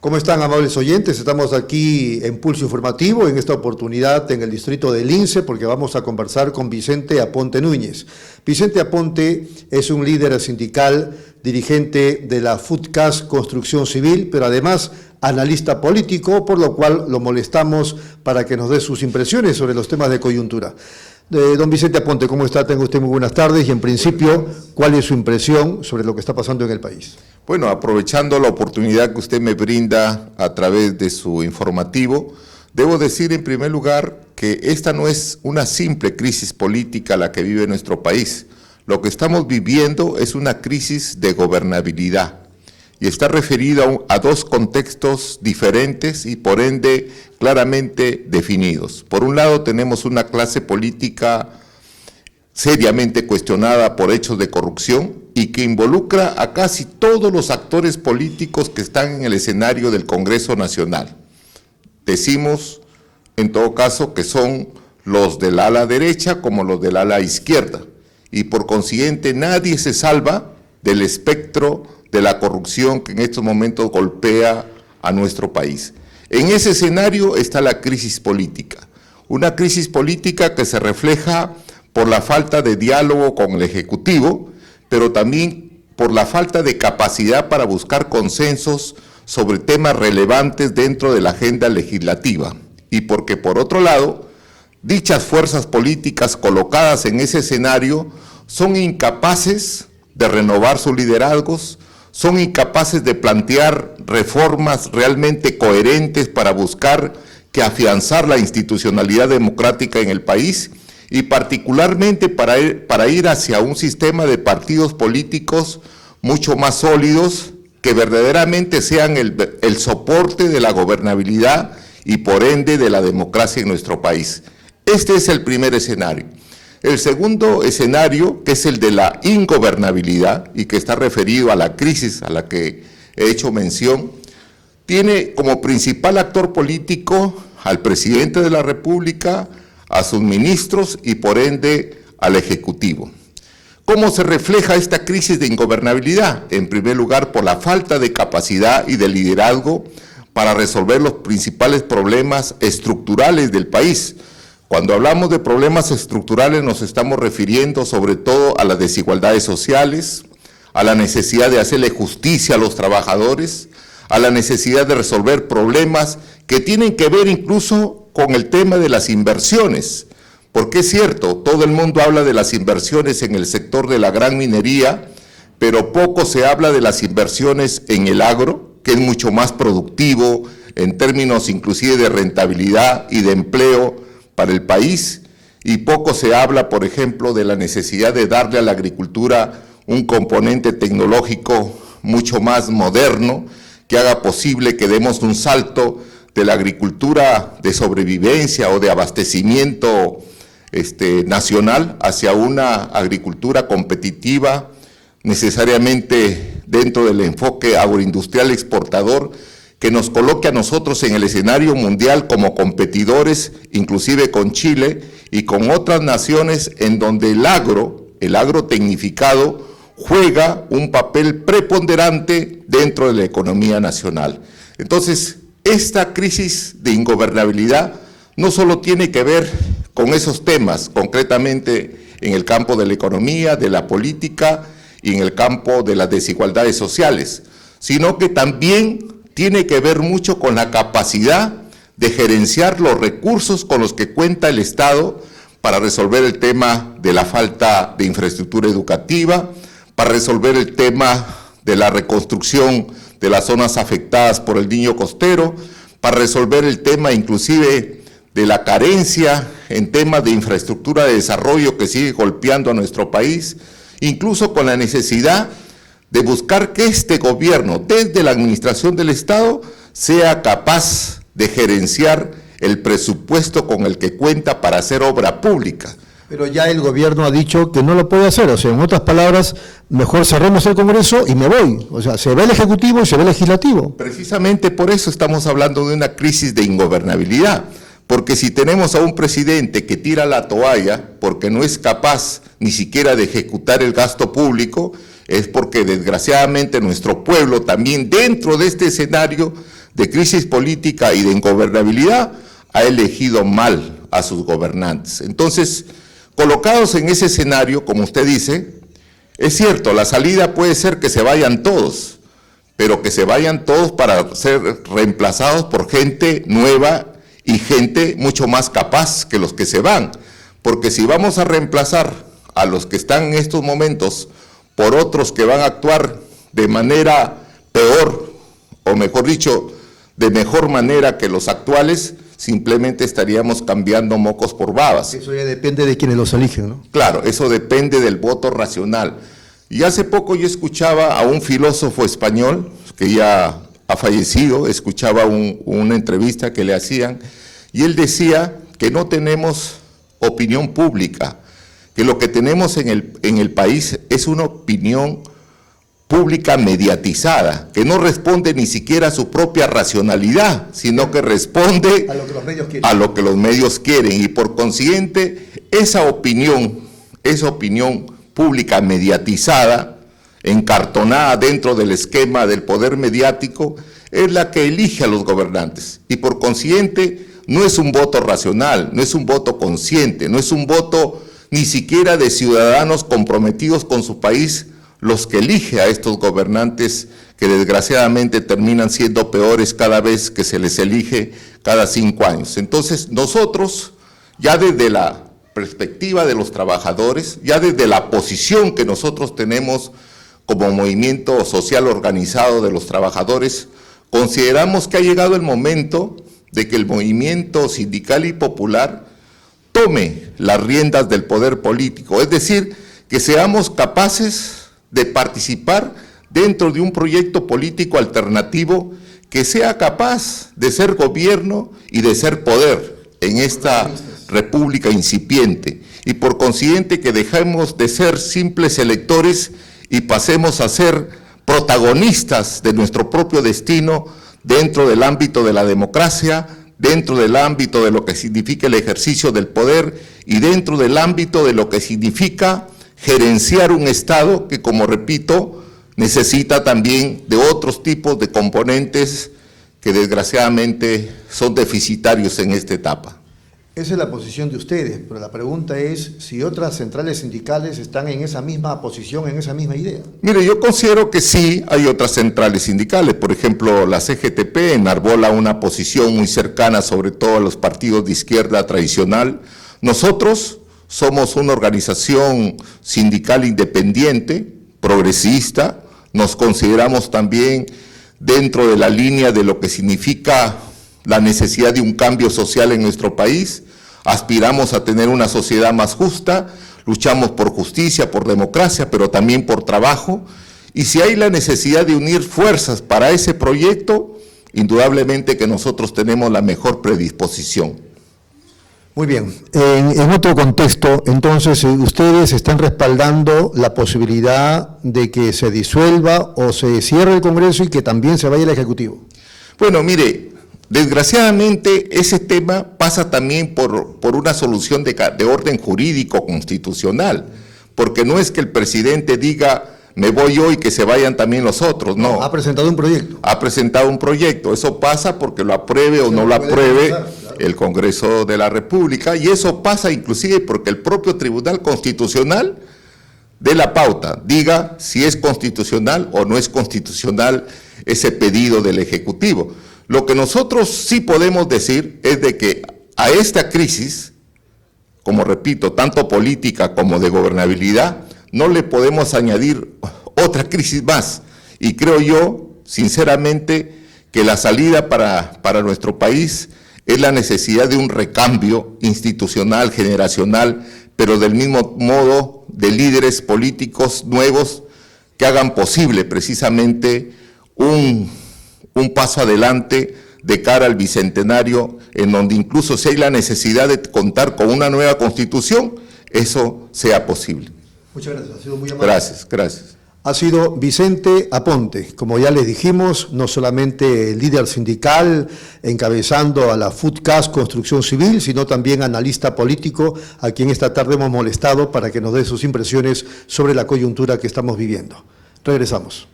¿Cómo están, amables oyentes? Estamos aquí en Pulso Informativo, en esta oportunidad en el distrito de Lince, porque vamos a conversar con Vicente Aponte Núñez. Vicente Aponte es un líder sindical, dirigente de la FUTCAS Construcción Civil, pero además analista político, por lo cual lo molestamos para que nos dé sus impresiones sobre los temas de coyuntura. Don Vicente Aponte, ¿cómo está? Tenga usted muy buenas tardes y, en principio, ¿cuál es su impresión sobre lo que está pasando en el país? Bueno, aprovechando la oportunidad que usted me brinda a través de su informativo, debo decir en primer lugar que esta no es una simple crisis política la que vive nuestro país. Lo que estamos viviendo es una crisis de gobernabilidad y está referida a dos contextos diferentes y por ende claramente definidos. Por un lado tenemos una clase política seriamente cuestionada por hechos de corrupción y que involucra a casi todos los actores políticos que están en el escenario del Congreso Nacional. Decimos, en todo caso, que son los del ala derecha como los del ala izquierda, y por consiguiente nadie se salva del espectro de la corrupción que en estos momentos golpea a nuestro país. En ese escenario está la crisis política, una crisis política que se refleja por la falta de diálogo con el Ejecutivo, pero también por la falta de capacidad para buscar consensos sobre temas relevantes dentro de la agenda legislativa, y porque por otro lado, dichas fuerzas políticas colocadas en ese escenario son incapaces de renovar sus liderazgos, son incapaces de plantear reformas realmente coherentes para buscar que afianzar la institucionalidad democrática en el país, y particularmente para ir hacia un sistema de partidos políticos mucho más sólidos, que verdaderamente sean el soporte de la gobernabilidad y por ende de la democracia en nuestro país. Este es el primer escenario. El segundo escenario, que es el de la ingobernabilidad y que está referido a la crisis a la que he hecho mención, tiene como principal actor político al presidente de la República, a sus ministros y por ende al Ejecutivo. ¿Cómo se refleja esta crisis de ingobernabilidad? En primer lugar, por la falta de capacidad y de liderazgo para resolver los principales problemas estructurales del país. Cuando hablamos de problemas estructurales nos estamos refiriendo sobre todo a las desigualdades sociales, a la necesidad de hacerle justicia a los trabajadores, a la necesidad de resolver problemas que tienen que ver incluso con el tema de las inversiones, porque es cierto, todo el mundo habla de las inversiones en el sector de la gran minería, pero poco se habla de las inversiones en el agro, que es mucho más productivo en términos inclusive de rentabilidad y de empleo para el país, y poco se habla, por ejemplo, de la necesidad de darle a la agricultura un componente tecnológico mucho más moderno, que haga posible que demos un salto de la agricultura de sobrevivencia o de abastecimiento nacional hacia una agricultura competitiva, necesariamente dentro del enfoque agroindustrial exportador, que nos coloque a nosotros en el escenario mundial como competidores, inclusive con Chile y con otras naciones en donde el agro tecnificado, juega un papel preponderante dentro de la economía nacional. Entonces, esta crisis de ingobernabilidad no solo tiene que ver con esos temas, concretamente en el campo de la economía, de la política y en el campo de las desigualdades sociales, sino que también tiene que ver mucho con la capacidad de gerenciar los recursos con los que cuenta el Estado para resolver el tema de la falta de infraestructura educativa, para resolver el tema de la reconstrucción de las zonas afectadas por el Niño Costero, para resolver el tema inclusive de la carencia en temas de infraestructura de desarrollo que sigue golpeando a nuestro país, incluso con la necesidad de buscar que este gobierno, desde la administración del Estado, sea capaz de gerenciar el presupuesto con el que cuenta para hacer obra pública. Pero ya el gobierno ha dicho que no lo puede hacer, o sea, en otras palabras, mejor cerremos el Congreso y me voy. O sea, se ve el Ejecutivo y se ve el Legislativo. Precisamente por eso estamos hablando de una crisis de ingobernabilidad, porque si tenemos a un presidente que tira la toalla porque no es capaz ni siquiera de ejecutar el gasto público, es porque desgraciadamente nuestro pueblo también dentro de este escenario de crisis política y de ingobernabilidad, ha elegido mal a sus gobernantes. Entonces, colocados en ese escenario, como usted dice, es cierto, la salida puede ser que se vayan todos, pero que se vayan todos para ser reemplazados por gente nueva y gente mucho más capaz que los que se van. Porque si vamos a reemplazar a los que están en estos momentos por otros que van a actuar de manera peor, o mejor dicho, de mejor manera que los actuales, simplemente estaríamos cambiando mocos por babas. Eso ya depende de quienes los eligen, ¿no? Claro, eso depende del voto racional. Y hace poco yo escuchaba a un filósofo español, que ya ha fallecido, escuchaba una entrevista que le hacían, y él decía que no tenemos opinión pública, que lo que tenemos en el país es una opinión pública mediatizada, que no responde ni siquiera a su propia racionalidad, sino que responde a lo que los medios quieren, y por consiguiente esa opinión pública mediatizada, encartonada dentro del esquema del poder mediático, es la que elige a los gobernantes, y por consiguiente no es un voto racional, no es un voto consciente, no es un voto ni siquiera de ciudadanos comprometidos con su país, los que elige a estos gobernantes que desgraciadamente terminan siendo peores cada vez que se les elige cada 5 años. Entonces nosotros, ya desde la perspectiva de los trabajadores, ya desde la posición que nosotros tenemos como movimiento social organizado de los trabajadores, consideramos que ha llegado el momento de que el movimiento sindical y popular tome las riendas del poder político, es decir, que seamos capaces de participar dentro de un proyecto político alternativo que sea capaz de ser gobierno y de ser poder en esta república incipiente, y por consiguiente que dejemos de ser simples electores y pasemos a ser protagonistas de nuestro propio destino dentro del ámbito de la democracia, dentro del ámbito de lo que significa el ejercicio del poder y dentro del ámbito de lo que significa gerenciar un Estado que, como repito, necesita también de otros tipos de componentes que desgraciadamente son deficitarios en esta etapa. Esa es la posición de ustedes, pero la pregunta es si otras centrales sindicales están en esa misma posición, en esa misma idea. Mire, yo considero que sí hay otras centrales sindicales. Por ejemplo, la CGTP enarbola una posición muy cercana, sobre todo a los partidos de izquierda tradicional. Nosotros somos una organización sindical independiente, progresista, nos consideramos también dentro de la línea de lo que significa la necesidad de un cambio social en nuestro país, aspiramos a tener una sociedad más justa, luchamos por justicia, por democracia, pero también por trabajo, y si hay la necesidad de unir fuerzas para ese proyecto, indudablemente que nosotros tenemos la mejor predisposición. Muy bien, en otro contexto, entonces, ustedes están respaldando la posibilidad de que se disuelva o se cierre el Congreso y que también se vaya el Ejecutivo. Bueno, mire, desgraciadamente ese tema pasa también por una solución de orden jurídico constitucional, porque no es que el presidente diga me voy yo y que se vayan también los otros, no. Ha presentado un proyecto. Ha presentado un proyecto, eso pasa porque lo apruebe o no lo apruebe el Congreso de la República, y eso pasa inclusive porque el propio Tribunal Constitucional dé la pauta, diga si es constitucional o no es constitucional ese pedido del Ejecutivo. Lo que nosotros sí podemos decir es de que a esta crisis, como repito, tanto política como de gobernabilidad, no le podemos añadir otra crisis más. Y creo yo, sinceramente, que la salida para nuestro país es la necesidad de un recambio institucional, generacional, pero del mismo modo de líderes políticos nuevos que hagan posible precisamente un paso adelante de cara al bicentenario, en donde incluso si hay la necesidad de contar con una nueva constitución, eso sea posible. Muchas gracias, ha sido muy amable. Gracias. Ha sido Vicente Aponte, como ya les dijimos, no solamente líder sindical encabezando a la FUTCAS Construcción Civil, sino también analista político, a quien esta tarde hemos molestado para que nos dé sus impresiones sobre la coyuntura que estamos viviendo. Regresamos.